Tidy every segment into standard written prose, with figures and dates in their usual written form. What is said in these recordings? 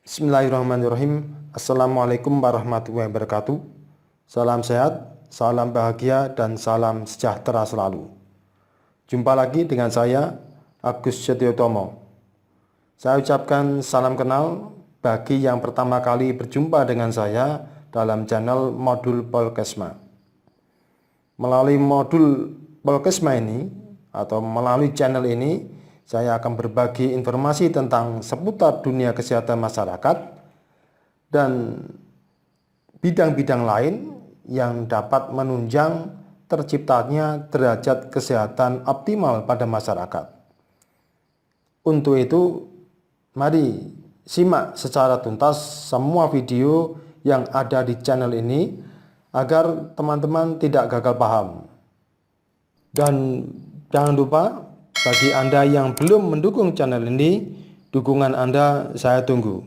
Bismillahirrahmanirrahim. Assalamualaikum warahmatullahi wabarakatuh. Salam sehat, salam bahagia, dan salam sejahtera selalu. Jumpa lagi dengan saya, Agus Setiotomo. Saya ucapkan salam kenal bagi yang pertama kali berjumpa dengan saya dalam channel Modul Polkesma. Melalui modul Polkesma ini, atau melalui channel ini, saya akan berbagi informasi tentang seputar dunia kesehatan masyarakat dan bidang-bidang lain yang dapat menunjang terciptanya derajat kesehatan optimal pada masyarakat. Untuk itu, mari simak secara tuntas semua video yang ada di channel ini agar teman-teman tidak gagal paham. Dan jangan lupa, bagi Anda yang belum mendukung channel ini, dukungan Anda saya tunggu.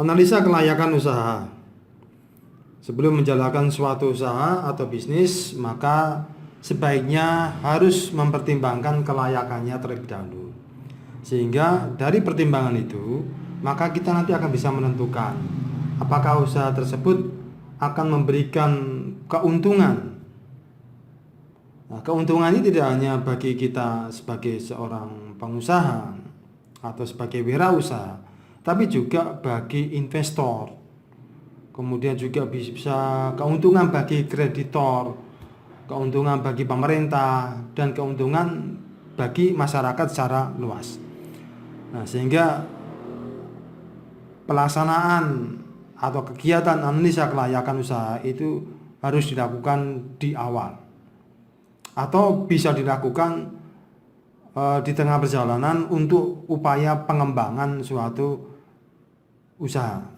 Analisa kelayakan usaha. Sebelum menjalankan suatu usaha atau bisnis, maka sebaiknya harus mempertimbangkan kelayakannya terlebih dahulu. Sehingga dari pertimbangan itu, maka kita nanti akan bisa menentukan apakah usaha tersebut akan memberikan keuntungan. Nah, keuntungan ini tidak hanya bagi kita sebagai seorang pengusaha atau sebagai wirausaha, tapi juga bagi investor. Kemudian juga bisa keuntungan bagi kreditor, keuntungan bagi pemerintah, dan keuntungan bagi masyarakat secara luas. Nah, sehingga pelaksanaan atau kegiatan analisa kelayakan usaha itu harus dilakukan di awal, atau bisa dilakukan di tengah perjalanan untuk upaya pengembangan suatu usaha.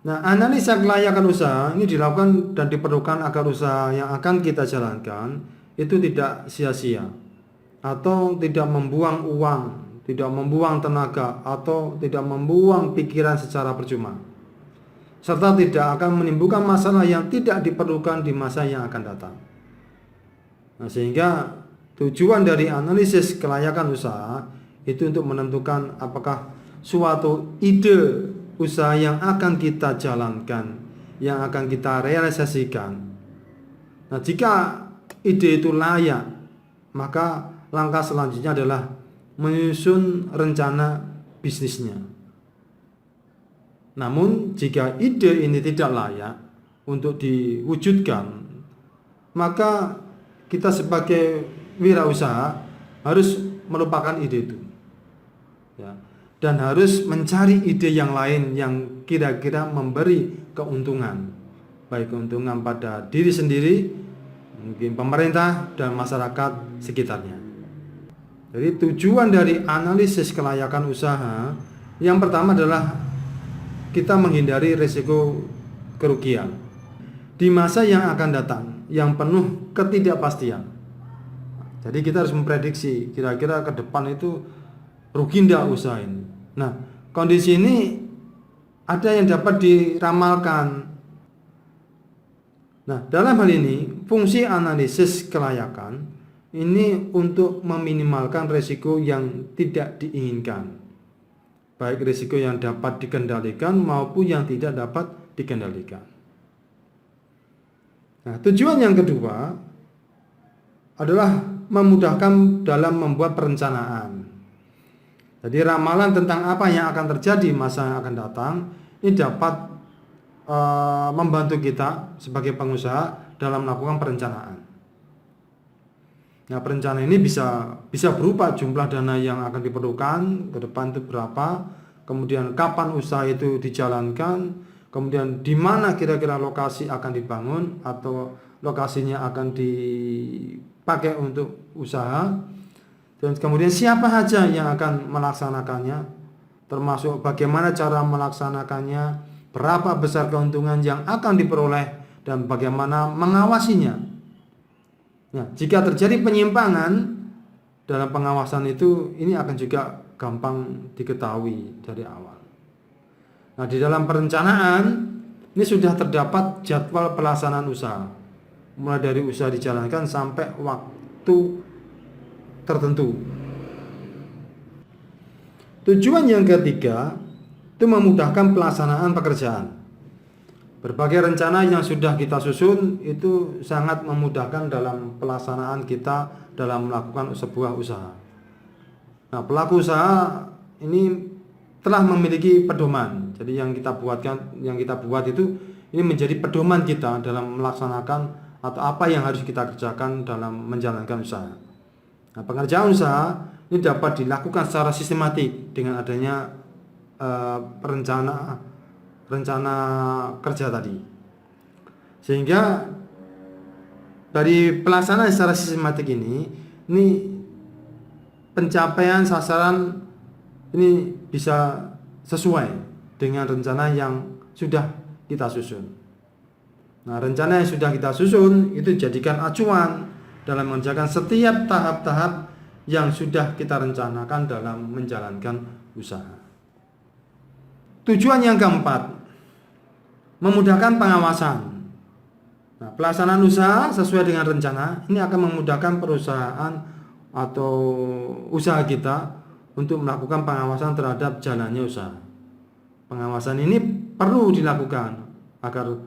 Nah, analisa kelayakan usaha ini dilakukan dan diperlukan agar usaha yang akan kita jalankan itu tidak sia-sia, atau tidak membuang uang, tidak membuang tenaga, atau tidak membuang pikiran secara percuma, serta tidak akan menimbulkan masalah yang tidak diperlukan di masa yang akan datang. Nah, sehingga tujuan dari analisis kelayakan usaha itu untuk menentukan apakah suatu ide usaha yang akan kita jalankan, yang akan kita realisasikan. Nah, jika ide itu layak, maka langkah selanjutnya adalah menyusun rencana bisnisnya. Namun, jika ide ini tidak layak untuk diwujudkan, maka kita sebagai wirausaha harus melupakan ide itu, ya, dan harus mencari ide yang lain yang kira-kira memberi keuntungan, baik keuntungan pada diri sendiri, mungkin pemerintah, dan masyarakat sekitarnya. Jadi tujuan dari analisis kelayakan usaha yang pertama adalah kita menghindari risiko kerugian di masa yang akan datang yang penuh ketidakpastian. Jadi kita harus memprediksi kira-kira ke depan itu rugi enggak usaha ini. Nah, kondisi ini ada yang dapat diramalkan. Nah, dalam hal ini fungsi analisis kelayakan ini untuk meminimalkan risiko yang tidak diinginkan, baik risiko yang dapat dikendalikan maupun yang tidak dapat dikendalikan. Nah, tujuan yang kedua adalah memudahkan dalam membuat perencanaan. Jadi ramalan tentang apa yang akan terjadi masa yang akan datang ini dapat membantu kita sebagai pengusaha dalam melakukan perencanaan. Nah, perencanaan ini bisa berupa jumlah dana yang akan diperlukan ke depan itu berapa, kemudian kapan usaha itu dijalankan, kemudian di mana kira-kira lokasi akan dibangun atau lokasinya akan dipakai untuk usaha. Dan kemudian siapa saja yang akan melaksanakannya, termasuk bagaimana cara melaksanakannya, berapa besar keuntungan yang akan diperoleh, dan bagaimana mengawasinya. Nah, jika terjadi penyimpangan dalam pengawasan itu, ini akan juga gampang diketahui dari awal. Nah, di dalam perencanaan ini sudah terdapat jadwal pelaksanaan usaha, mulai dari usaha dijalankan sampai waktu tertentu. Tujuan yang ketiga itu memudahkan pelaksanaan pekerjaan. Berbagai rencana yang sudah kita susun itu sangat memudahkan dalam pelaksanaan kita dalam melakukan sebuah usaha. Nah, pelaku usaha ini telah memiliki pedoman. Jadi yang kita buat itu ini menjadi pedoman kita dalam melaksanakan atau apa yang harus kita kerjakan dalam menjalankan usaha. Nah, pengerjaan usaha ini dapat dilakukan secara sistematik dengan adanya rencana kerja tadi. Sehingga dari pelaksanaan secara sistematik ini pencapaian sasaran ini bisa sesuai dengan rencana yang sudah kita susun. Nah, rencana yang sudah kita susun itu jadikan acuan dalam mengerjakan setiap tahap-tahap yang sudah kita rencanakan dalam menjalankan usaha. Tujuan yang keempat, memudahkan pengawasan. Nah, pelaksanaan usaha sesuai dengan rencana ini akan memudahkan perusahaan atau usaha kita untuk melakukan pengawasan terhadap jalannya usaha. Pengawasan ini perlu dilakukan agar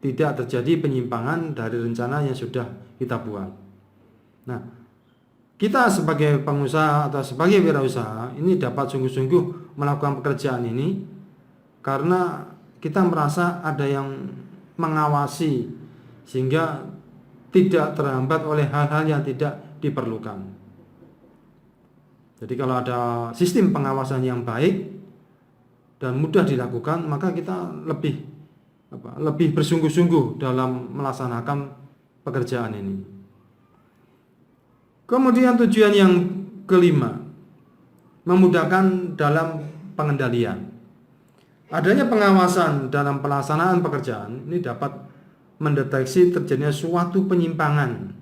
tidak terjadi penyimpangan dari rencana yang sudah kita buat. Nah, kita sebagai pengusaha atau sebagai wirausaha ini dapat sungguh-sungguh melakukan pekerjaan ini karena kita merasa ada yang mengawasi sehingga tidak terhambat oleh hal-hal yang tidak diperlukan. Jadi kalau ada sistem pengawasan yang baik dan mudah dilakukan, maka kita lebih bersungguh-sungguh dalam melaksanakan pekerjaan ini. Kemudian tujuan yang kelima, memudahkan dalam pengendalian. Adanya pengawasan dalam pelaksanaan pekerjaan ini dapat mendeteksi terjadinya suatu penyimpangan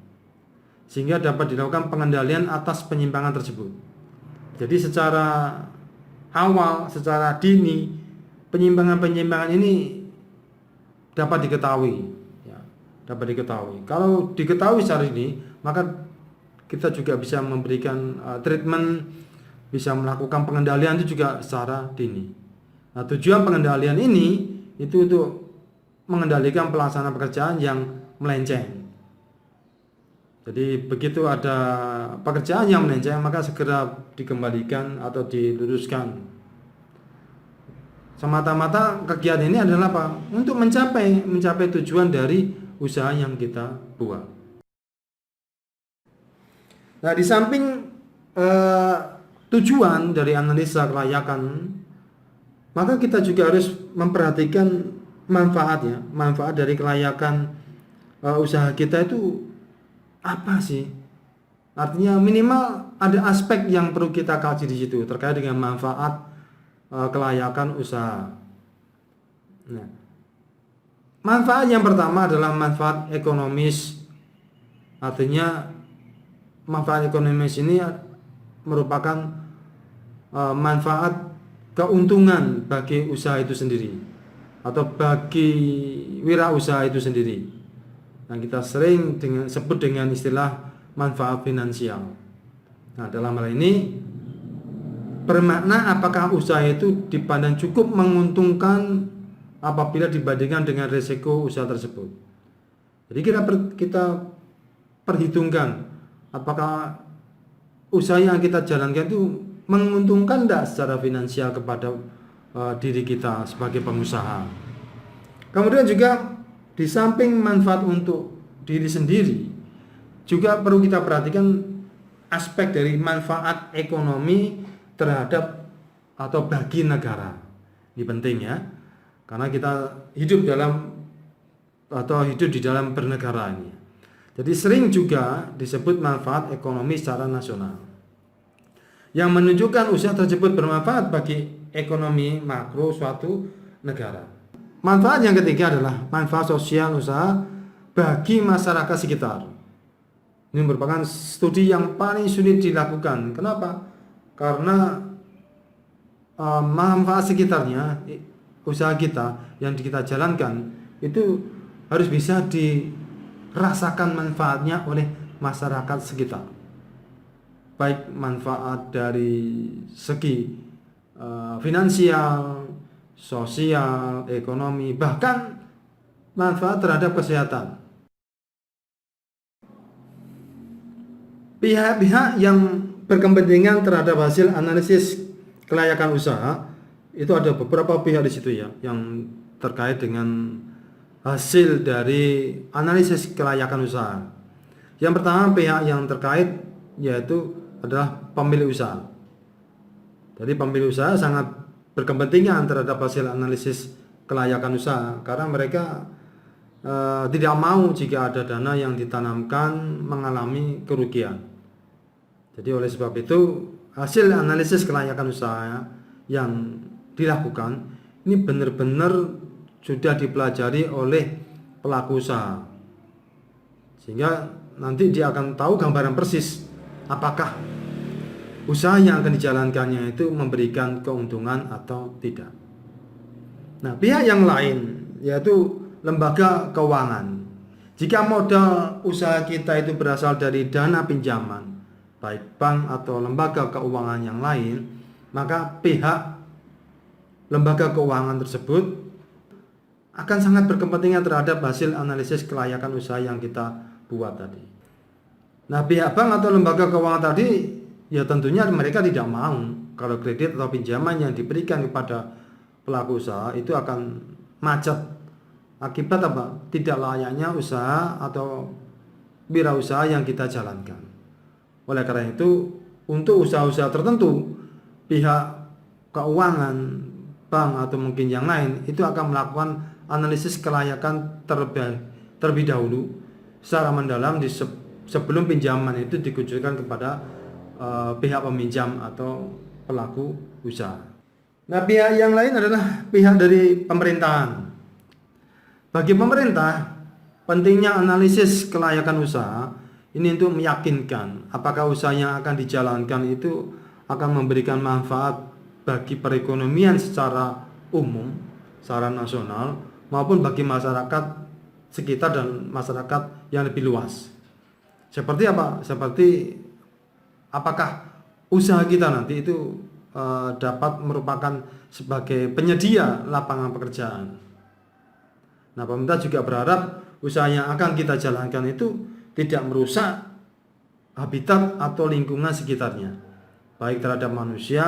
sehingga dapat dilakukan pengendalian atas penyimpangan tersebut. Jadi secara awal, secara dini, penyimpangan-penyimpangan ini dapat diketahui, ya, dapat diketahui. Kalau diketahui secara dini, maka kita juga bisa memberikan treatment, bisa melakukan pengendalian itu juga secara dini. Nah, tujuan pengendalian ini itu untuk mengendalikan pelaksanaan pekerjaan yang melenceng. Jadi begitu ada pekerjaan yang melenceng, maka segera dikembalikan atau diluruskan. Semata-mata kegiatan ini adalah apa? Untuk mencapai tujuan dari usaha yang kita buat. Nah, di samping tujuan dari analisa kelayakan, maka kita juga harus memperhatikan manfaat dari kelayakan usaha kita itu apa sih? Artinya minimal ada aspek yang perlu kita kaji di situ terkait dengan manfaat kelayakan usaha. Nah, manfaat yang pertama adalah manfaat ekonomis. Artinya manfaat ekonomis ini merupakan manfaat keuntungan bagi usaha itu sendiri atau bagi wirausaha itu sendiri. Yang kita sering sebut dengan istilah manfaat finansial. Nah, dalam hal ini bermakna apakah usaha itu dipandang cukup menguntungkan apabila dibandingkan dengan risiko usaha tersebut. Jadi kita perhitungkan apakah usaha yang kita jalankan itu menguntungkan tidak secara finansial kepada diri kita sebagai pengusaha. Kemudian juga di samping manfaat untuk diri sendiri, juga perlu kita perhatikan aspek dari manfaat ekonomi terhadap atau bagi negara. Ini penting ya, karena kita hidup di dalam bernegara ini. Jadi sering juga disebut manfaat ekonomi secara nasional, yang menunjukkan usaha tersebut bermanfaat bagi ekonomi makro suatu negara. Manfaat yang ketiga adalah manfaat sosial usaha bagi masyarakat sekitar. Ini merupakan studi yang paling sulit dilakukan. Kenapa? Karena manfaat sekitarnya, usaha kita yang kita jalankan itu harus bisa dirasakan manfaatnya oleh masyarakat sekitar. Baik manfaat dari segi finansial, sosial, ekonomi, bahkan manfaat terhadap kesehatan. Pihak-pihak yang berkepentingan terhadap hasil analisis kelayakan usaha itu ada beberapa pihak di situ ya yang terkait dengan hasil dari analisis kelayakan usaha. Yang pertama pihak yang terkait yaitu adalah pemilik usaha. Jadi pemilik usaha sangat berkepentingan terhadap hasil analisis kelayakan usaha karena mereka tidak mau jika ada dana yang ditanamkan mengalami kerugian. Jadi oleh sebab itu hasil analisis kelayakan usaha yang dilakukan ini benar-benar sudah dipelajari oleh pelaku usaha, sehingga nanti dia akan tahu gambaran persis apakah usaha yang akan dijalankannya itu memberikan keuntungan atau tidak. Nah, pihak yang lain yaitu lembaga keuangan. Jika modal usaha kita itu berasal dari dana pinjaman, baik bank atau lembaga keuangan yang lain, maka pihak lembaga keuangan tersebut akan sangat berkepentingan terhadap hasil analisis kelayakan usaha yang kita buat tadi. Nah, pihak bank atau lembaga keuangan tadi ya tentunya mereka tidak mau kalau kredit atau pinjaman yang diberikan kepada pelaku usaha itu akan macet. Akibat apa? Tidak layaknya usaha atau wirausaha yang kita jalankan. Oleh karena itu, untuk usaha-usaha tertentu, pihak keuangan, bank atau mungkin yang lain itu akan melakukan analisis kelayakan terlebih dahulu secara mendalam sebelum pinjaman itu dikucurkan kepada pihak peminjam atau pelaku usaha. Nah, pihak yang lain adalah pihak dari pemerintahan. Bagi pemerintah, pentingnya analisis kelayakan usaha ini untuk meyakinkan apakah usaha yang akan dijalankan itu akan memberikan manfaat bagi perekonomian secara umum, secara nasional, maupun bagi masyarakat sekitar dan masyarakat yang lebih luas. Seperti apa? Seperti apakah usaha kita nanti itu dapat merupakan sebagai penyedia lapangan pekerjaan. Nah, pemerintah juga berharap usaha yang akan kita jalankan itu tidak merusak habitat atau lingkungan sekitarnya, baik terhadap manusia,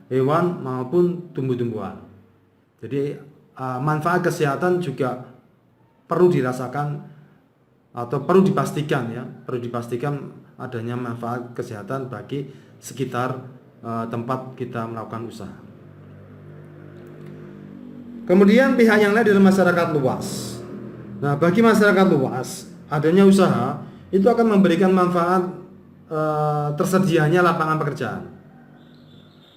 hewan maupun tumbuh-tumbuhan. Jadi manfaat kesehatan juga perlu dirasakan atau perlu dipastikan adanya manfaat kesehatan bagi sekitar tempat kita melakukan usaha. Kemudian pihak yang lain adalah masyarakat luas. Nah, bagi masyarakat luas, adanya usaha itu akan memberikan manfaat tersedianya lapangan pekerjaan,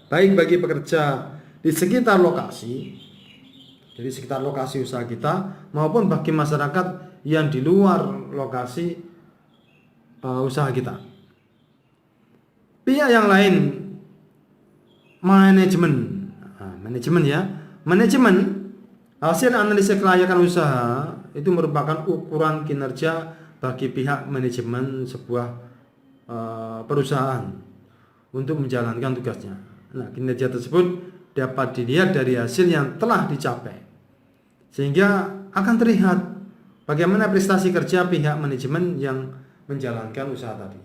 baik bagi pekerja di sekitar lokasi, jadi sekitar lokasi usaha kita, maupun bagi masyarakat yang di luar lokasi usaha kita. Pihak yang lain, manajemen hasil analisis kelayakan usaha itu merupakan ukuran kinerja bagi pihak manajemen sebuah perusahaan untuk menjalankan tugasnya. Nah, kinerja tersebut dapat dilihat dari hasil yang telah dicapai, sehingga akan terlihat bagaimana prestasi kerja pihak manajemen yang menjalankan usaha tadi.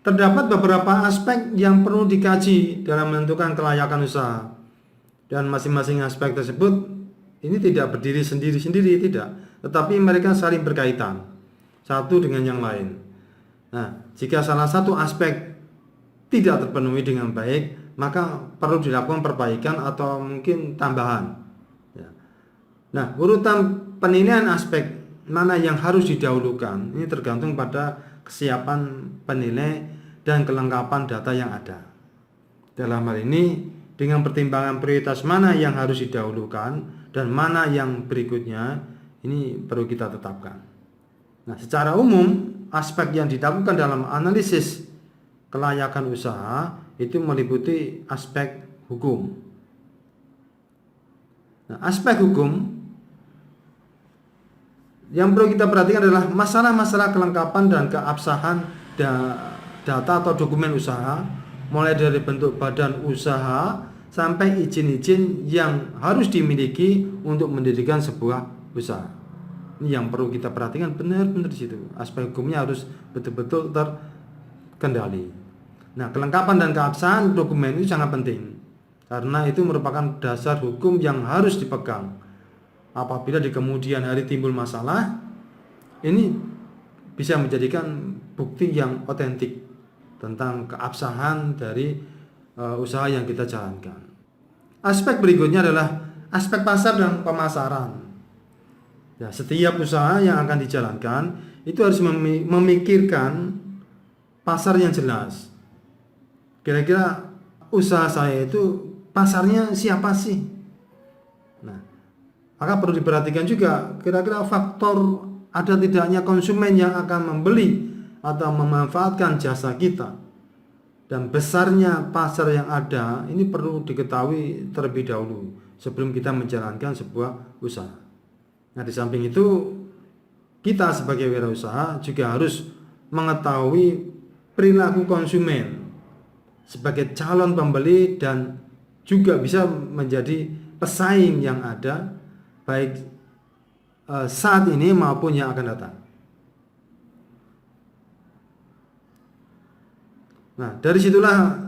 Terdapat beberapa aspek yang perlu dikaji dalam menentukan kelayakan usaha, dan masing-masing aspek tersebut ini tidak berdiri sendiri-sendiri, tidak, tetapi mereka saling berkaitan satu dengan yang lain. Nah, jika salah satu aspek tidak terpenuhi dengan baik, maka perlu dilakukan perbaikan atau mungkin tambahan. Nah, urutan penilaian aspek mana yang harus didahulukan ini tergantung pada kesiapan penilai dan kelengkapan data yang ada. Dalam hal ini, dengan pertimbangan prioritas mana yang harus didahulukan dan mana yang berikutnya, Ini perlu kita tetapkan. Nah, secara umum aspek yang dilakukan dalam analisis kelayakan usaha itu meliputi aspek hukum. Nah, aspek hukum yang perlu kita perhatikan adalah masalah-masalah kelengkapan dan keabsahan data atau dokumen usaha, mulai dari bentuk badan usaha sampai izin-izin yang harus dimiliki untuk mendirikan sebuah usaha. Ini yang perlu kita perhatikan benar-benar di situ. Aspek hukumnya harus betul-betul terkendali. Nah, kelengkapan dan keabsahan dokumen itu sangat penting karena itu merupakan dasar hukum yang harus dipegang. Apabila di kemudian hari timbul masalah, ini bisa menjadikan bukti yang otentik tentang keabsahan dari usaha yang kita jalankan. Aspek berikutnya adalah aspek pasar dan pemasaran. Ya, setiap usaha yang akan dijalankan itu harus memikirkan pasar yang jelas. Kira-kira usaha saya itu pasarnya siapa sih? Nah, maka perlu diperhatikan juga kira-kira faktor ada tidaknya konsumen yang akan membeli atau memanfaatkan jasa kita. Dan besarnya pasar yang ada ini perlu diketahui terlebih dahulu sebelum kita menjalankan sebuah usaha. Nah, di samping itu kita sebagai wirausaha juga harus mengetahui perilaku konsumen sebagai calon pembeli dan juga bisa menjadi pesaing yang ada baik saat ini maupun yang akan datang. Nah, dari situlah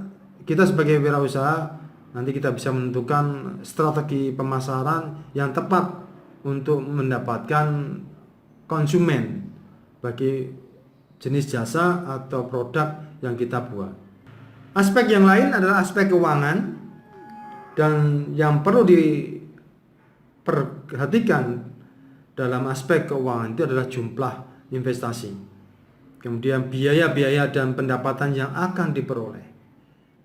kita sebagai wirausaha nanti kita bisa menentukan strategi pemasaran yang tepat untuk mendapatkan konsumen bagi jenis jasa atau produk yang kita buat. Aspek yang lain adalah aspek keuangan dan yang perlu diperhatikan dalam aspek keuangan itu adalah jumlah investasi. Kemudian biaya-biaya dan pendapatan yang akan diperoleh.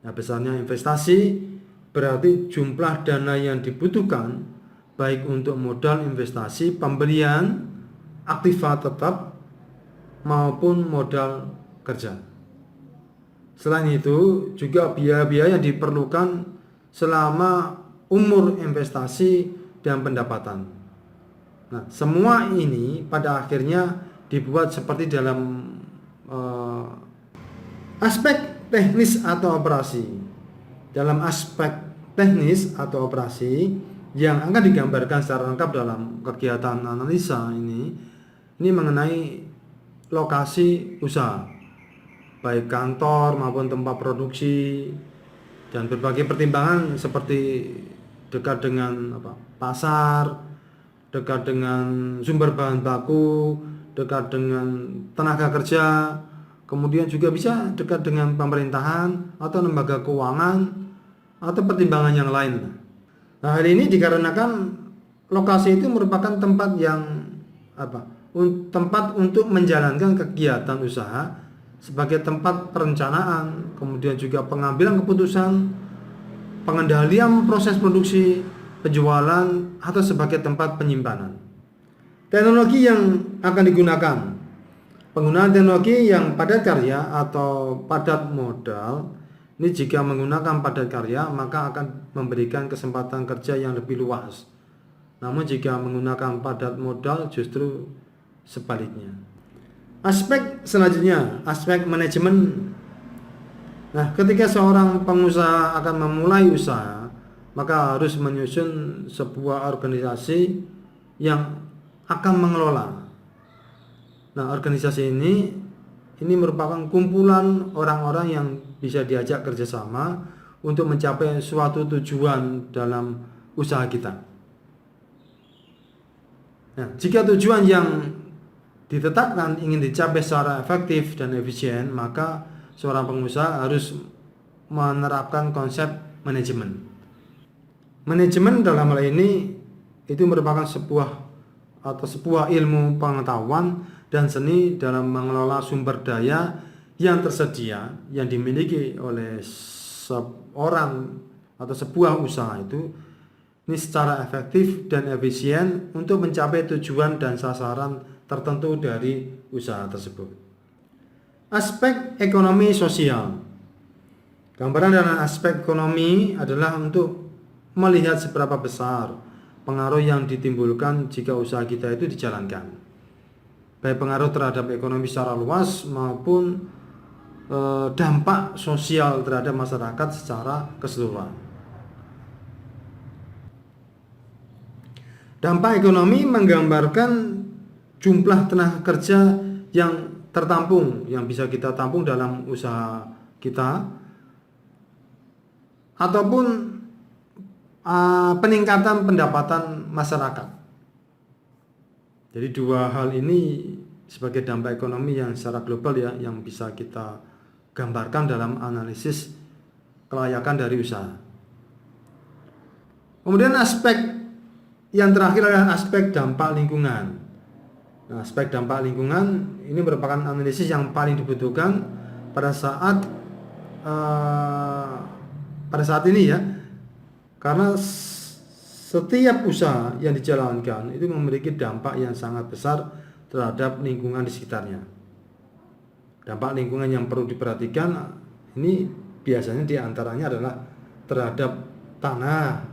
Nah, besarnya investasi berarti jumlah dana yang dibutuhkan baik untuk modal investasi, pembelian aktiva tetap maupun modal kerja. Selain itu juga biaya-biaya yang diperlukan selama umur investasi dan pendapatan. Nah, semua ini pada akhirnya dibuat seperti dalam aspek teknis atau operasi. Dalam aspek teknis atau operasi yang akan digambarkan secara lengkap dalam kegiatan analisa ini mengenai lokasi usaha, baik kantor maupun tempat produksi, dan berbagai pertimbangan seperti dekat dengan pasar, dekat dengan sumber bahan baku, dekat dengan tenaga kerja, kemudian juga bisa dekat dengan pemerintahan atau lembaga keuangan atau pertimbangan yang lain. Nah, hal ini dikarenakan lokasi itu merupakan tempat yang tempat untuk menjalankan kegiatan usaha sebagai tempat perencanaan, kemudian juga pengambilan keputusan, pengendalian proses produksi, penjualan, atau sebagai tempat penyimpanan. Teknologi yang akan digunakan, penggunaan teknologi yang padat karya atau padat modal. Ini jika menggunakan padat karya maka akan memberikan kesempatan kerja yang lebih luas. Namun jika menggunakan padat modal justru sebaliknya. Aspek selanjutnya, aspek manajemen. Nah, ketika seorang pengusaha akan memulai usaha, maka harus menyusun sebuah organisasi yang akan mengelola. Nah, organisasi ini merupakan kumpulan orang-orang yang bisa diajak kerjasama untuk mencapai suatu tujuan dalam usaha kita. Nah, jika tujuan yang ditetapkan ingin dicapai secara efektif dan efisien, maka seorang pengusaha harus menerapkan konsep manajemen. Manajemen dalam hal ini itu merupakan sebuah ilmu pengetahuan dan seni dalam mengelola sumber daya yang tersedia yang dimiliki oleh seorang atau sebuah usaha itu ini secara efektif dan efisien untuk mencapai tujuan dan sasaran tertentu dari usaha tersebut. Aspek ekonomi sosial. Gambaran dalam aspek ekonomi adalah untuk melihat seberapa besar pengaruh yang ditimbulkan jika usaha kita itu dijalankan, baik pengaruh terhadap ekonomi secara luas maupun dampak sosial terhadap masyarakat secara keseluruhan. Dampak ekonomi menggambarkan jumlah tenaga kerja yang tertampung, yang bisa kita tampung dalam usaha kita, ataupun peningkatan pendapatan masyarakat. Jadi dua hal ini sebagai dampak ekonomi yang secara global ya, yang bisa kita gambarkan dalam analisis kelayakan dari usaha. Kemudian aspek yang terakhir adalah aspek dampak lingkungan. Nah, aspek dampak lingkungan ini merupakan analisis yang paling dibutuhkan pada saat ini ya, karena setiap usaha yang dijalankan itu memiliki dampak yang sangat besar terhadap lingkungan di sekitarnya. Dampak lingkungan yang perlu diperhatikan ini biasanya diantaranya adalah terhadap tanah,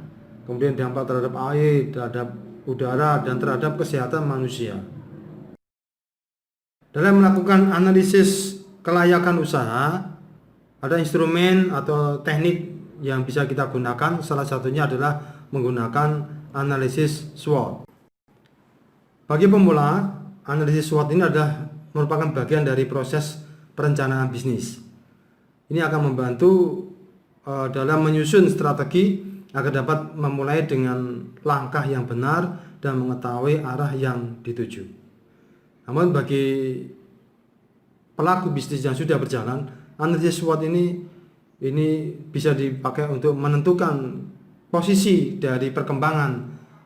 kemudian dampak terhadap air, terhadap udara, dan terhadap kesehatan manusia. Dalam melakukan analisis kelayakan usaha, ada instrumen atau teknik yang bisa kita gunakan. Salah satunya adalah menggunakan analisis SWOT. Bagi pemula, analisis SWOT ini adalah merupakan bagian dari proses perencanaan bisnis. Ini akan membantu dalam menyusun strategi agar dapat memulai dengan langkah yang benar dan mengetahui arah yang dituju. Namun bagi pelaku bisnis yang sudah berjalan, analisis SWOT ini bisa dipakai untuk menentukan posisi dari perkembangan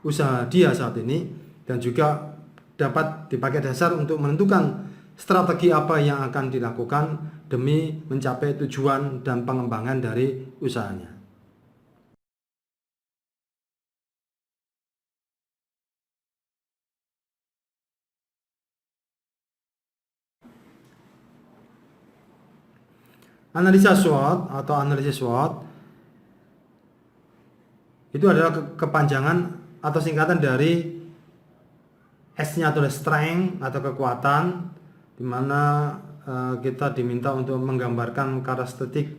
usaha dia saat ini, dan juga dapat dipakai dasar untuk menentukan strategi apa yang akan dilakukan demi mencapai tujuan dan pengembangan dari usahanya. Analisa SWOT atau analisis SWOT itu adalah kepanjangan atau singkatan dari S-nya adalah strength atau kekuatan, di mana kita diminta untuk menggambarkan karakteristik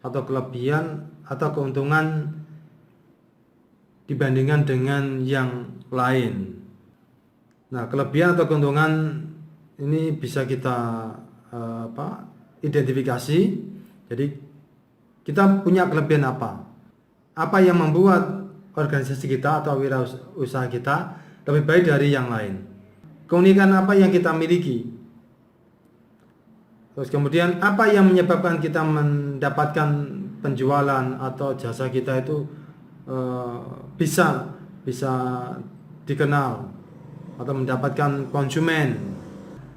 atau kelebihan atau keuntungan dibandingkan dengan yang lain. Nah, kelebihan atau keuntungan ini bisa kita identifikasi. Jadi kita punya kelebihan apa? Apa yang membuat organisasi kita atau wirausaha kita lebih baik dari yang lain? Keunikan apa yang kita miliki? Terus kemudian apa yang menyebabkan kita mendapatkan penjualan atau jasa kita itu bisa dikenal atau mendapatkan konsumen?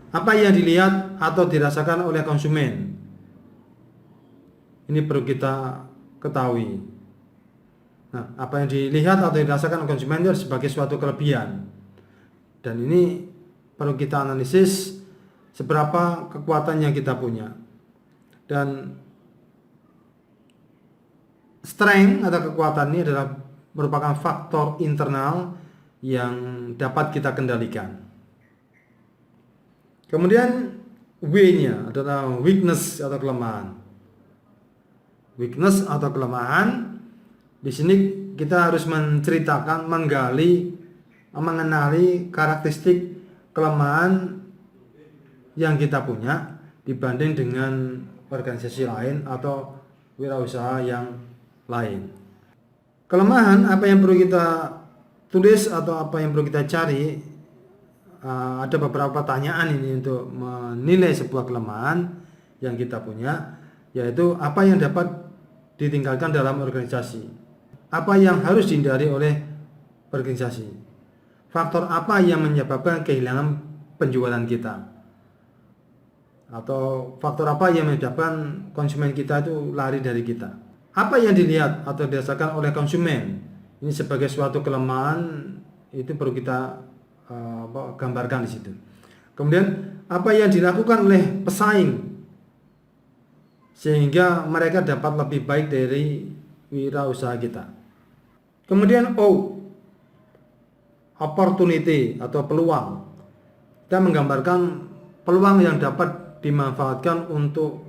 Apa yang dilihat atau dirasakan oleh konsumen? Ini perlu kita ketahui. Nah, apa yang dilihat atau dirasakan oleh konsumen itu sebagai suatu kelebihan. Dan ini perlu kita analisis seberapa kekuatan yang kita punya. Dan strength atau kekuatan ini adalah merupakan faktor internal yang dapat kita kendalikan. Kemudian W-nya adalah weakness atau kelemahan. Weakness atau kelemahan, di sini kita harus menceritakan, mengenali karakteristik kelemahan yang kita punya dibanding dengan organisasi lain atau wirausaha yang lain. Kelemahan apa yang perlu kita tulis atau apa yang perlu kita cari, ada beberapa pertanyaan ini untuk menilai sebuah kelemahan yang kita punya, yaitu apa yang dapat ditinggalkan dalam organisasi, apa yang harus dihindari oleh organisasi, faktor apa yang menyebabkan kehilangan penjualan kita, atau faktor apa yang menyebabkan konsumen kita itu lari dari kita. Apa yang dilihat atau dirasakan oleh konsumen Ini sebagai suatu kelemahan itu perlu kita gambarkan di situ. Kemudian apa yang dilakukan oleh pesaing sehingga mereka dapat lebih baik dari wirausaha kita. Kemudian O, opportunity atau peluang. Kita menggambarkan peluang yang dapat dimanfaatkan untuk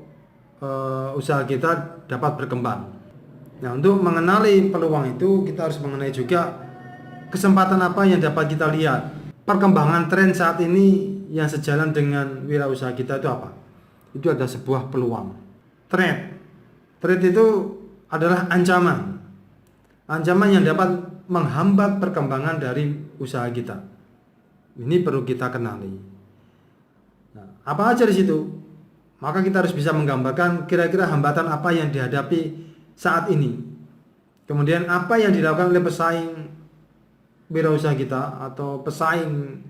usaha kita dapat berkembang. Nah, untuk mengenali peluang itu kita harus mengenai juga kesempatan apa yang dapat kita lihat. Perkembangan tren saat ini yang sejalan dengan wirausaha kita itu apa? Itu ada sebuah peluang. Threat itu adalah ancaman. Ancaman yang dapat menghambat perkembangan dari usaha kita. Ini perlu kita kenali. Nah, apa aja di situ? Maka kita harus bisa menggambarkan kira-kira hambatan apa yang dihadapi saat ini. Kemudian apa yang dilakukan oleh pesaing wirausaha kita atau pesaing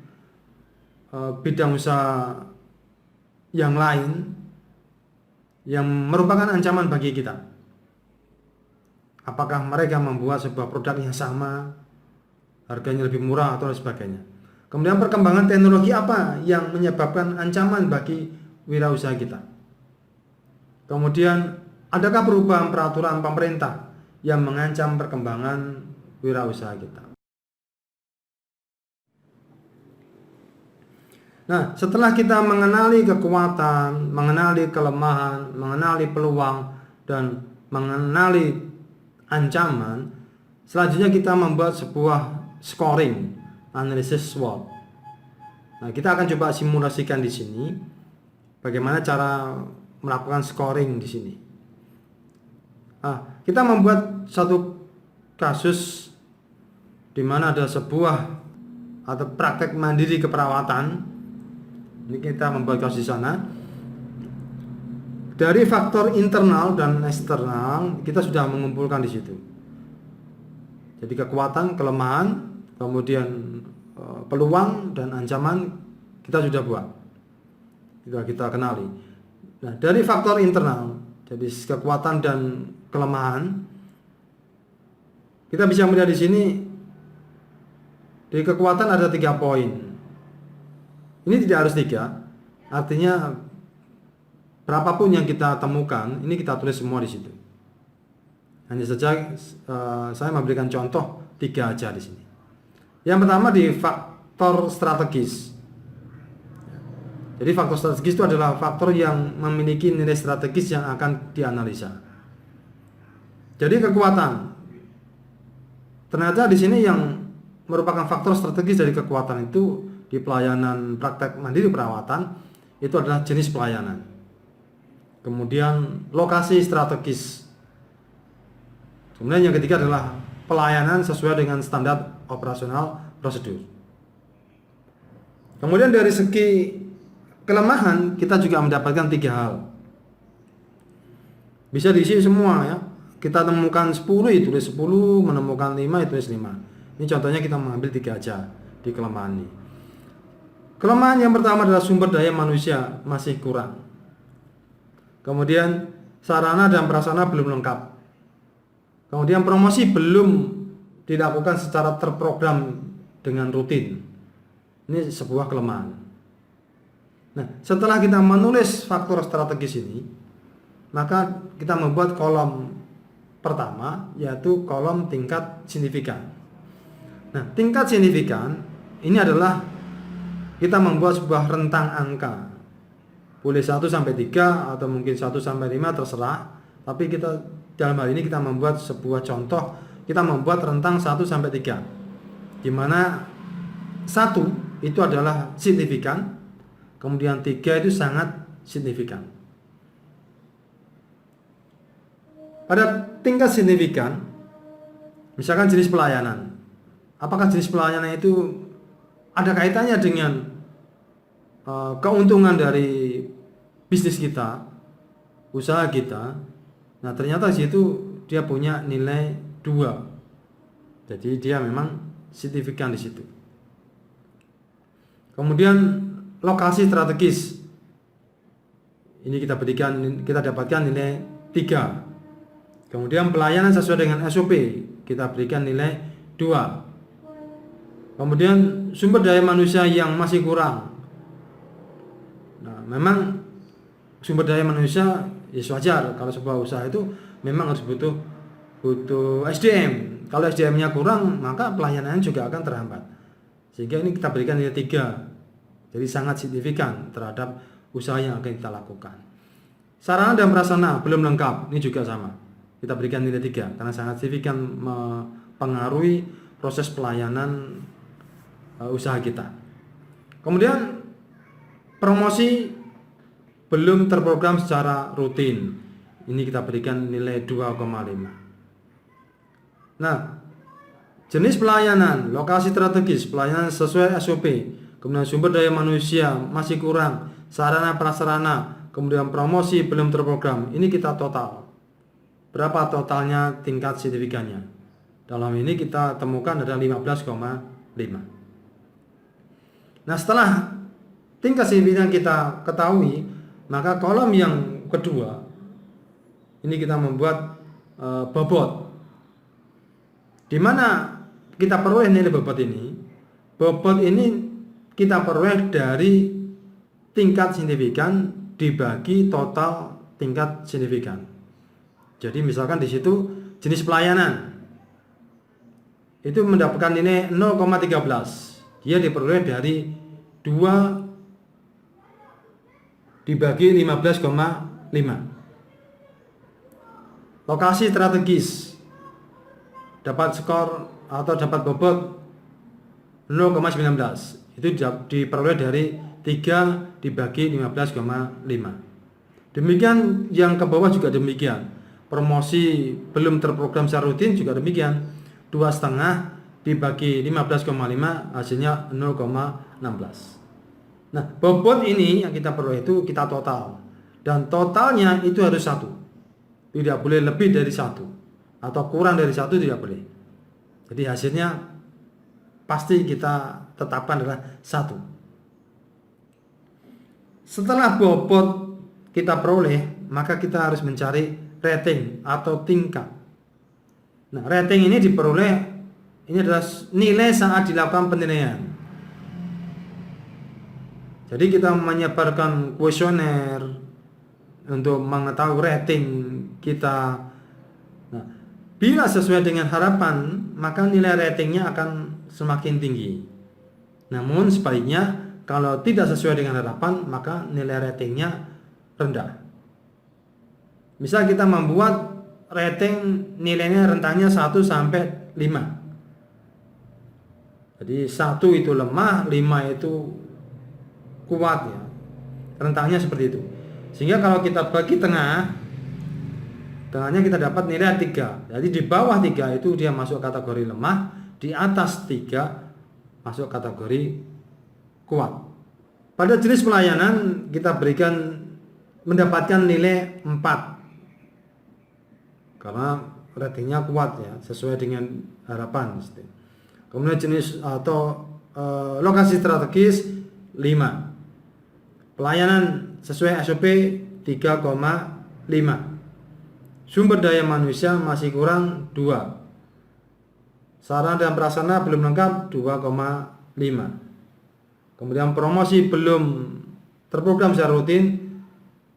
bidang usaha yang lain yang merupakan ancaman bagi kita. Apakah mereka membuat sebuah produk yang sama, harganya lebih murah atau sebagainya. Kemudian perkembangan teknologi apa yang menyebabkan ancaman bagi wirausaha kita. Kemudian adakah perubahan peraturan pemerintah yang mengancam perkembangan wirausaha kita. Nah, setelah kita mengenali kekuatan, mengenali kelemahan, mengenali peluang, dan mengenali ancaman, selanjutnya kita membuat sebuah scoring, analisis SWOT. Nah, kita akan coba simulasikan di sini bagaimana cara melakukan scoring di sini. Kita membuat satu kasus di mana ada sebuah atau praktek mandiri keperawatan. Ini kita membuat kasus di sana. Dari faktor internal dan eksternal kita sudah mengumpulkan di situ. Jadi kekuatan, kelemahan, kemudian peluang dan ancaman kita sudah buat. Sudah kita kenali. Nah, dari faktor internal, jadi kekuatan dan kelemahan, kita bisa melihat di sini di kekuatan ada 3 poin. Ini tidak harus 3, artinya berapapun yang kita temukan, ini kita tulis semua di situ. Hanya saja saya memberikan contoh 3 aja di sini. Yang pertama di faktor strategis. Jadi faktor strategis itu adalah faktor yang memiliki nilai strategis yang akan dianalisa. Jadi kekuatan. Ternyata di sini yang merupakan faktor strategis dari kekuatan itu di pelayanan praktek mandiri perawatan itu adalah jenis pelayanan. Kemudian lokasi strategis. Kemudian yang ketiga adalah pelayanan sesuai dengan standar operasional prosedur. Kemudian dari segi kelemahan kita juga mendapatkan 3 hal. Bisa diisi semua ya. Kita temukan 10, tulis 10, menemukan 5, tulis 5. Ini contohnya kita mengambil 3 aja di kelemahan ini. Kelemahan yang pertama adalah sumber daya manusia masih kurang. Kemudian sarana dan prasarana belum lengkap. Kemudian promosi belum dilakukan secara terprogram dengan rutin. Ini sebuah kelemahan. Nah, setelah kita menulis faktor strategis ini, maka kita membuat kolom pertama, yaitu kolom tingkat signifikan. Nah, tingkat signifikan ini adalah kita membuat sebuah rentang angka. Boleh 1 sampai 3 atau mungkin 1 sampai 5 terserah. Tapi kita dalam hal ini kita membuat sebuah contoh, kita membuat rentang 1 sampai 3. Di mana 1 itu adalah signifikan, kemudian 3 itu sangat signifikan. Pada tingkat signifikan, misalkan jenis pelayanan. Apakah jenis pelayanan itu ada kaitannya dengan keuntungan dari bisnis kita, usaha kita? Nah, ternyata di situ dia punya nilai 2. Jadi dia memang signifikan di situ. Kemudian lokasi strategis. Ini kita dapatkan nilai 3. Kemudian pelayanan sesuai dengan SOP, kita berikan nilai 2. Kemudian sumber daya manusia yang masih kurang. Nah, memang sumber daya manusia ya wajar kalau sebuah usaha itu memang harus butuh SDM. Kalau SDM-nya kurang, maka pelayanannya juga akan terhambat. Sehingga ini kita berikan nilai 3. Jadi sangat signifikan terhadap usaha yang akan kita lakukan. Sarana dan prasarana belum lengkap, ini juga sama. Kita berikan nilai 3 karena sangat signifikan mempengaruhi proses pelayanan usaha kita. Kemudian promosi belum terprogram secara rutin. Ini kita berikan nilai 2,5. Nah, jenis pelayanan, lokasi strategis, pelayanan sesuai SOP, kemudian sumber daya manusia masih kurang, sarana prasarana, kemudian promosi belum terprogram. Ini kita total. Berapa totalnya tingkat signifikannya? Dalam ini kita temukan ada 15,5. Nah, setelah tingkat signifikan kita ketahui, maka kolom yang kedua ini kita membuat bobot. Di mana kita peroleh nilai bobot ini? Bobot ini kita peroleh dari tingkat signifikan dibagi total tingkat signifikan. Jadi misalkan di situ jenis pelayanan itu mendapatkan nilai 0,13. Dia diperoleh dari 2 dibagi 15,5. Lokasi strategis dapat skor atau dapat bobot 0,19. Itu diperoleh dari 3 dibagi 15,5. Demikian yang ke bawah juga demikian. Promosi belum terprogram secara rutin juga demikian. 2,5 dibagi 15,5 hasilnya 0,16. Nah, bobot ini yang kita peroleh itu kita total. Dan totalnya itu harus 1. Tidak boleh lebih dari 1. Atau kurang dari 1 tidak boleh. Jadi hasilnya pasti kita tetapkan adalah 1. Setelah bobot kita peroleh, maka kita harus mencari rating atau tingkat. Nah, rating ini diperoleh, ini adalah nilai saat dilakukan penilaian. Jadi kita menyebarkan kuesioner untuk mengetahui rating kita. Nah, bila sesuai dengan harapan, maka nilai ratingnya akan semakin tinggi. Namun sebaliknya, kalau tidak sesuai dengan harapan, maka nilai ratingnya rendah. Misal kita membuat rating nilainya rentangnya 1 sampai 5. Jadi 1 itu lemah, 5 itu kuat ya. Rentangnya seperti itu. Sehingga kalau kita bagi tengahnya kita dapat nilai 3. Jadi di bawah 3 itu dia masuk kategori lemah, di atas 3 masuk kategori kuat. Pada jenis pelayanan kita berikan mendapatkan nilai 4. Karena ratingnya kuat ya, sesuai dengan harapan. Kemudian jenis atau lokasi strategis 5. Pelayanan sesuai SOP 3,5. Sumber daya manusia masih kurang 2. Sarana dan prasarana belum lengkap 2,5. Kemudian promosi belum terprogram secara rutin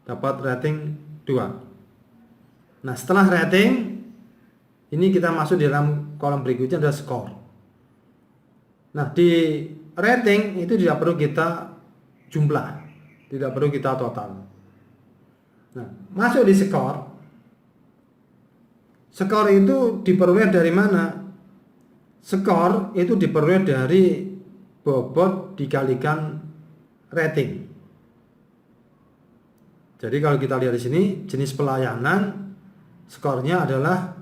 dapat rating 2. Nah, setelah rating ini kita masuk di dalam kolom berikutnya adalah skor. Nah, di rating itu tidak perlu kita jumlah, tidak perlu kita total. Nah, masuk di skor. Skor itu diperoleh dari mana? Skor itu diperoleh dari bobot dikalikan rating. Jadi kalau kita lihat di sini, jenis pelayanan skornya adalah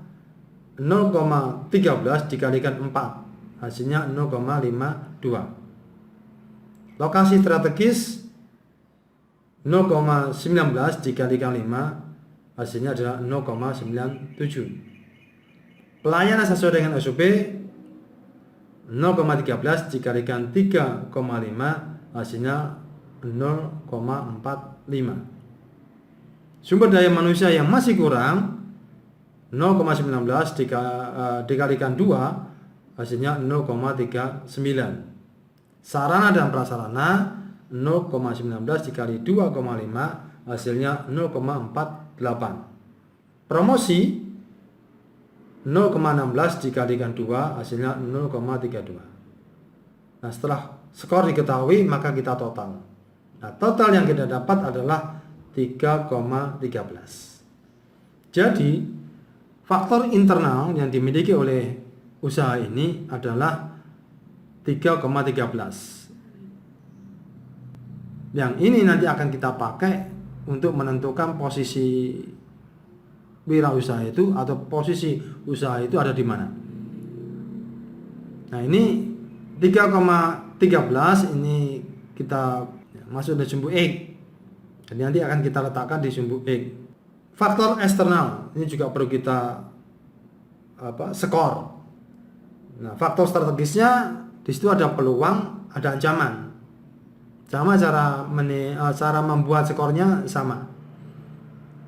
0,13 dikalikan 4. Hasilnya 0,52. Lokasi strategis 0,19 dikalikan 5, hasilnya adalah 0,97. Pelayanan sesuai dengan SOP 0,13 dikalikan 3,5, hasilnya 0,45. Sumber daya manusia yang masih kurang 0,19 dikalikan 2, hasilnya 0,39. Sarana dan prasarana 0,19 dikali 2,5 hasilnya 0,48. Promosi 0,16 dikalikan 2 hasilnya 0,32. Nah, setelah skor diketahui maka kita total. Nah, total yang kita dapat adalah 3,13. Jadi faktor internal yang dimiliki oleh usaha ini adalah 3,13. Yang ini nanti akan kita pakai untuk menentukan posisi wirausaha itu atau posisi usaha itu ada di mana. Nah, ini 3,13 ini kita masuk di sumbu X. Jadi nanti akan kita letakkan di sumbu X. Faktor eksternal ini juga perlu kita skor. Nah, faktor strategisnya di situ ada peluang, ada ancaman. Sama cara membuat skornya sama.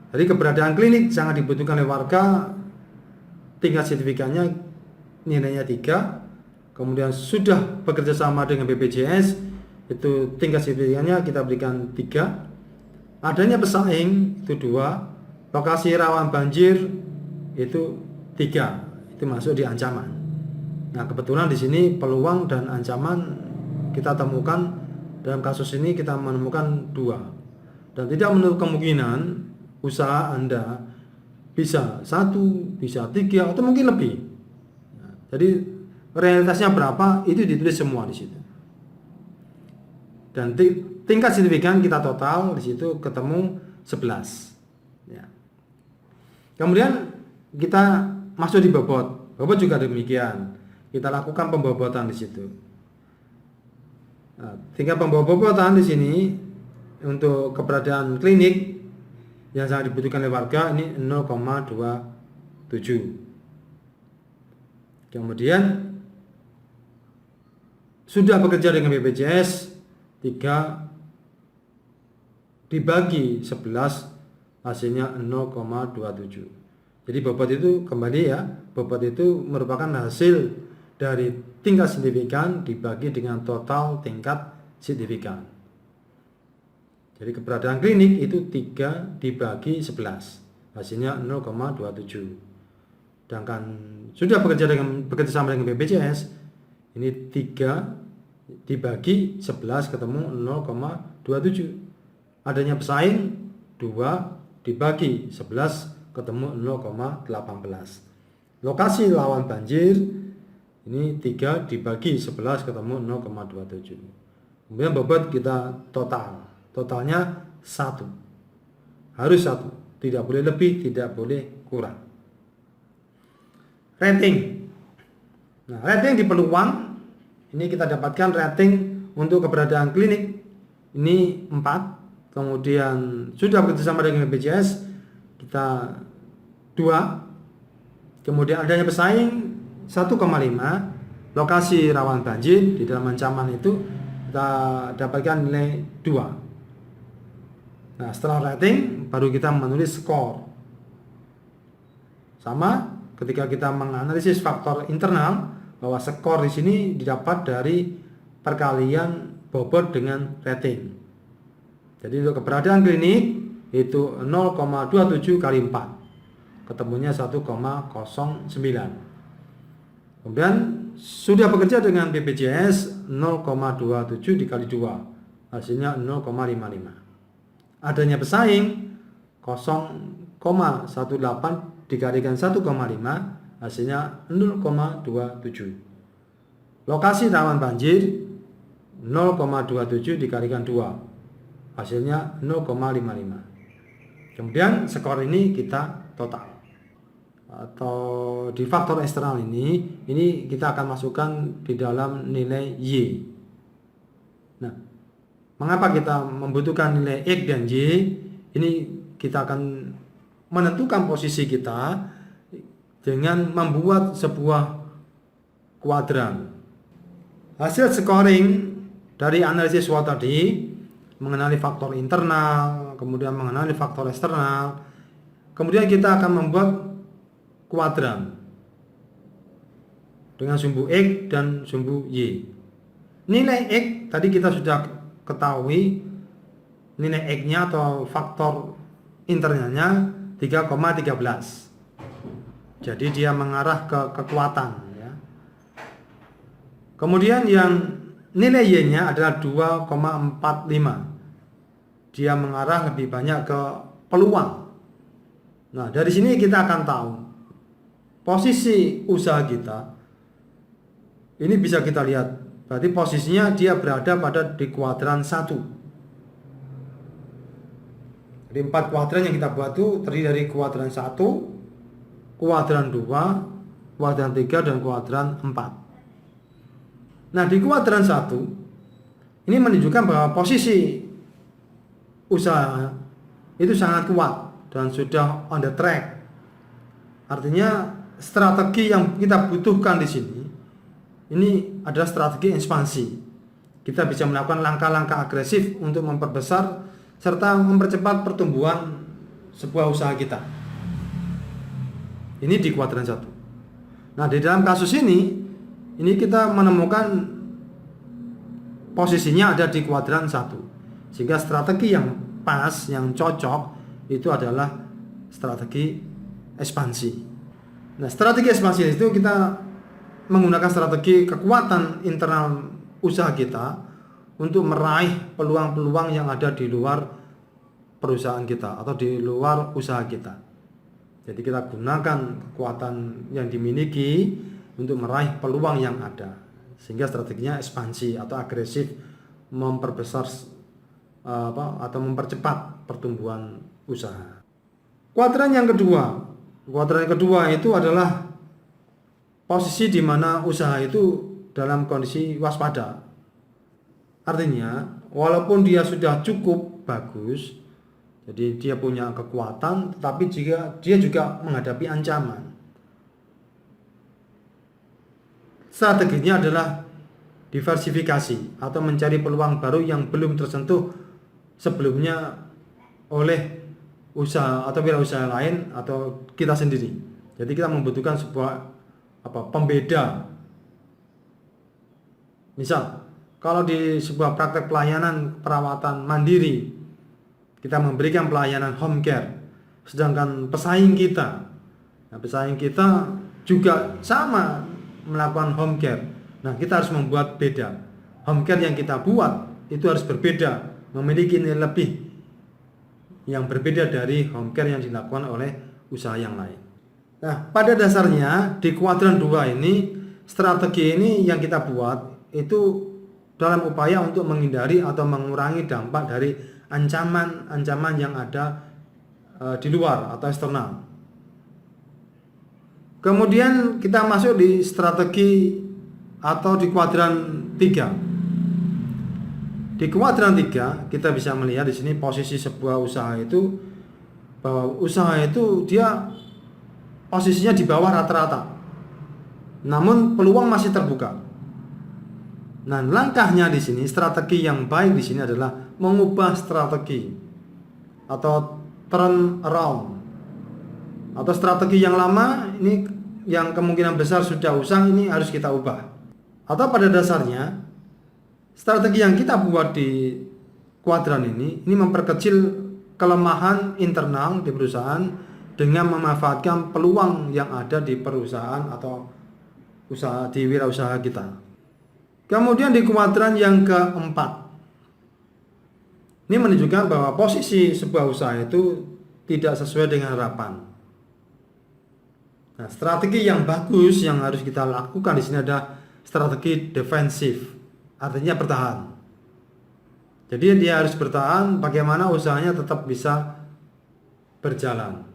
Jadi keberadaan klinik sangat dibutuhkan oleh warga. Tingkat signifikannya nilainya 3. Kemudian sudah bekerja sama dengan BPJS, itu tingkat signifikannya kita berikan 3. Adanya pesaing itu 2. Lokasi rawan banjir itu 3. Itu masuk di ancaman. Nah, kebetulan di sini peluang dan ancaman kita temukan, dalam kasus ini kita menemukan 2. Dan tidak menutup kemungkinan usaha Anda bisa 1, bisa 3 atau mungkin lebih. Nah, jadi realitasnya berapa itu ditulis semua di situ. Dan tingkat signifikan kita total di situ ketemu 11. Ya. Kemudian kita masuk di bobot. Bobot juga demikian. Kita lakukan pembobotan di situ. Nah, tingkat pembobotan di sini untuk keberadaan klinik yang sangat dibutuhkan oleh warga ini 0,27. Kemudian sudah bekerja dengan BPJS 3 dibagi 11 hasilnya 0,27. Jadi bobot itu kembali ya, bobot itu merupakan hasil dari tingkat signifikan dibagi dengan total tingkat signifikan. Jadi keberadaan klinik itu 3 dibagi 11 hasilnya 0,27. Sedangkan sudah bekerja sama dengan BPJS ini 3 dibagi 11 ketemu 0,27. Adanya pesaing 2 dibagi 11 ketemu 0,18. Lokasi lawan banjir ini 3 dibagi 11 ketemu 0,27. Kemudian bobot kita total. Totalnya 1. Harus 1. Tidak boleh lebih, tidak boleh kurang. Rating. Nah, rating di peluang ini kita dapatkan rating untuk keberadaan klinik ini 4. Kemudian sudah bekerjasama dengan BPJS kita 2. Kemudian adanya pesaing 1,5. Lokasi rawan banjir di dalam ancaman itu kita dapatkan nilai 2. Nah, setelah rating baru kita menulis skor. Sama ketika kita menganalisis faktor internal, bahwa skor di sini didapat dari perkalian bobot dengan rating. Jadi untuk keberadaan klinik itu 0,27 kali 4. Ketemunya 1,09. Kemudian sudah bekerja dengan BPJS 0,27 dikali 2. Hasilnya 0,55. Adanya pesaing 0,18 dikalikan 1,5 hasilnya 0,27. Lokasi rawan banjir 0,27 dikalikan 2 hasilnya 0,55. Kemudian skor ini kita total. Atau di faktor eksternal ini kita akan masukkan di dalam nilai Y. Nah, mengapa kita membutuhkan nilai X dan Y? Ini kita akan menentukan posisi kita dengan membuat sebuah kuadran. Hasil scoring dari analisis SWOT tadi mengenali faktor internal, kemudian mengenali faktor eksternal. Kemudian kita akan membuat kuadran. dengan sumbu X dan sumbu Y. Nilai X tadi kita sudah ketahui, nilai X-nya atau faktor internalnya 3,13. Jadi dia mengarah ke kekuatan ya. Kemudian yang nilai Y-nya adalah 2,45. Dia mengarah lebih banyak ke peluang. Nah, dari sini kita akan tahu posisi usaha kita. Ini bisa kita lihat. Berarti posisinya dia berada pada di kuadran 1. Jadi 4 kuadran yang kita buat itu terdiri dari kuadran 1, kuadran 2, kuadran 3, dan kuadran 4. Nah, di kuadran 1 ini menunjukkan bahwa posisi usaha itu sangat kuat dan sudah on the track. Artinya strategi yang kita butuhkan di sini ini adalah strategi ekspansi. Kita bisa melakukan langkah-langkah agresif untuk memperbesar serta mempercepat pertumbuhan sebuah usaha kita. Ini di kuadran 1. Nah, di dalam kasus ini kita menemukan posisinya ada di kuadran 1. Sehingga strategi yang pas, yang cocok itu adalah strategi ekspansi. Nah, strategi ekspansi itu kita menggunakan strategi kekuatan internal usaha kita untuk meraih peluang-peluang yang ada di luar perusahaan kita atau di luar usaha kita. Jadi kita gunakan kekuatan yang dimiliki untuk meraih peluang yang ada. Sehingga strateginya ekspansi atau agresif, memperbesar atau mempercepat pertumbuhan usaha. Kuadran yang kedua itu adalah posisi di mana usaha itu dalam kondisi waspada. Artinya, walaupun dia sudah cukup bagus, jadi dia punya kekuatan, tetapi dia juga menghadapi ancaman. Strateginya adalah diversifikasi atau mencari peluang baru yang belum tersentuh sebelumnya oleh usaha atau wirausaha lain atau kita sendiri. Jadi kita membutuhkan sebuah pembeda. Misal, kalau di sebuah praktek pelayanan perawatan mandiri, kita memberikan pelayanan home care, sedangkan pesaing kita juga sama melakukan home care. Nah, kita harus membuat beda. Home care yang kita buat itu harus berbeda, memiliki nilai lebih yang berbeda dari home care yang dilakukan oleh usaha yang lain. Nah, pada dasarnya di kuadran 2 ini, strategi ini yang kita buat itu dalam upaya untuk menghindari atau mengurangi dampak dari ancaman-ancaman yang ada di luar atau eksternal. Kemudian kita masuk di strategi atau di kuadran 3. Di kuadran 3 kita bisa melihat di sini posisi sebuah usaha itu, bahwa usaha itu dia posisinya di bawah rata-rata. Namun peluang masih terbuka. Nah, langkahnya di sini, strategi yang baik di sini adalah mengubah strategi atau turn around. Atau strategi yang lama ini yang kemungkinan besar sudah usang, ini harus kita ubah. Atau pada dasarnya strategi yang kita buat di kuadran ini memperkecil kelemahan internal di perusahaan dengan memanfaatkan peluang yang ada di perusahaan atau usaha di wirausaha kita. Kemudian di kuadran yang keempat, ini menunjukkan bahwa posisi sebuah usaha itu tidak sesuai dengan harapan. Nah, strategi yang bagus yang harus kita lakukan di sini ada strategi defensif. Artinya bertahan. Jadi dia harus bertahan bagaimana usahanya tetap bisa berjalan.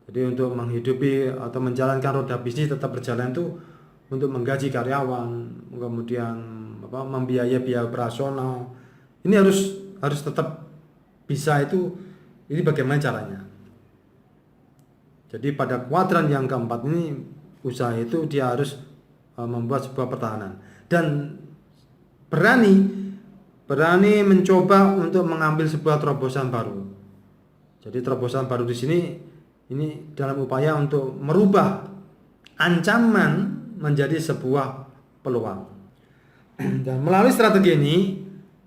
Jadi untuk menghidupi atau menjalankan roda bisnis tetap berjalan itu untuk menggaji karyawan, kemudian membiayai biaya operasional. Ini harus tetap bisa itu. Ini bagaimana caranya? Jadi pada kuadran yang keempat ini usaha itu dia harus membuat sebuah pertahanan dan berani mencoba untuk mengambil sebuah terobosan baru. Jadi terobosan baru di sini ini dalam upaya untuk merubah ancaman menjadi sebuah peluang. Dan melalui strategi ini,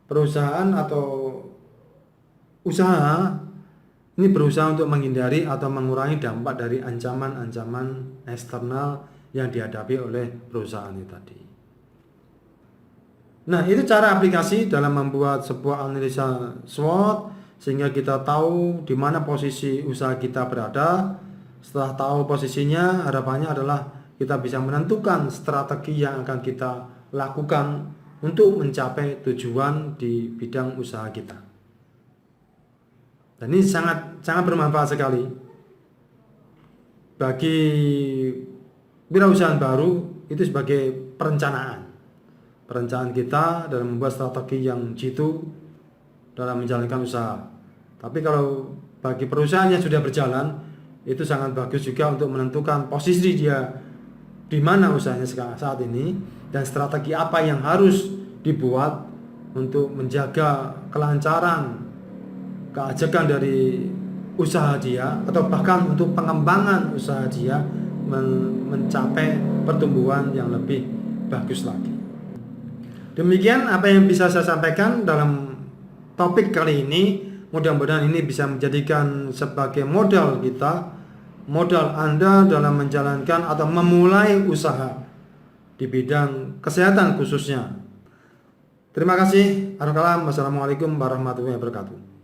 perusahaan atau usaha ini berusaha untuk menghindari atau mengurangi dampak dari ancaman-ancaman eksternal yang dihadapi oleh perusahaan itu tadi. Nah, itu cara aplikasi dalam membuat sebuah analisa SWOT sehingga kita tahu di mana posisi usaha kita berada. Setelah tahu posisinya, harapannya adalah kita bisa menentukan strategi yang akan kita lakukan untuk mencapai tujuan di bidang usaha kita. Dan ini sangat bermanfaat sekali bagi wirausahaan baru, itu sebagai perencanaan kita dalam membuat strategi yang jitu dalam menjalankan usaha. Tapi kalau bagi perusahaan yang sudah berjalan, itu sangat bagus juga untuk menentukan posisi dia di mana usahanya saat ini dan strategi apa yang harus dibuat untuk menjaga kelancaran, keajekan dari usaha dia, atau bahkan untuk pengembangan usaha dia mencapai pertumbuhan yang lebih bagus lagi. Demikian apa yang bisa saya sampaikan dalam topik kali ini. Mudah-mudahan ini bisa menjadikan sebagai modal kita, modal Anda dalam menjalankan atau memulai usaha di bidang kesehatan khususnya. Terima kasih. Assalamualaikum warahmatullahi wabarakatuh.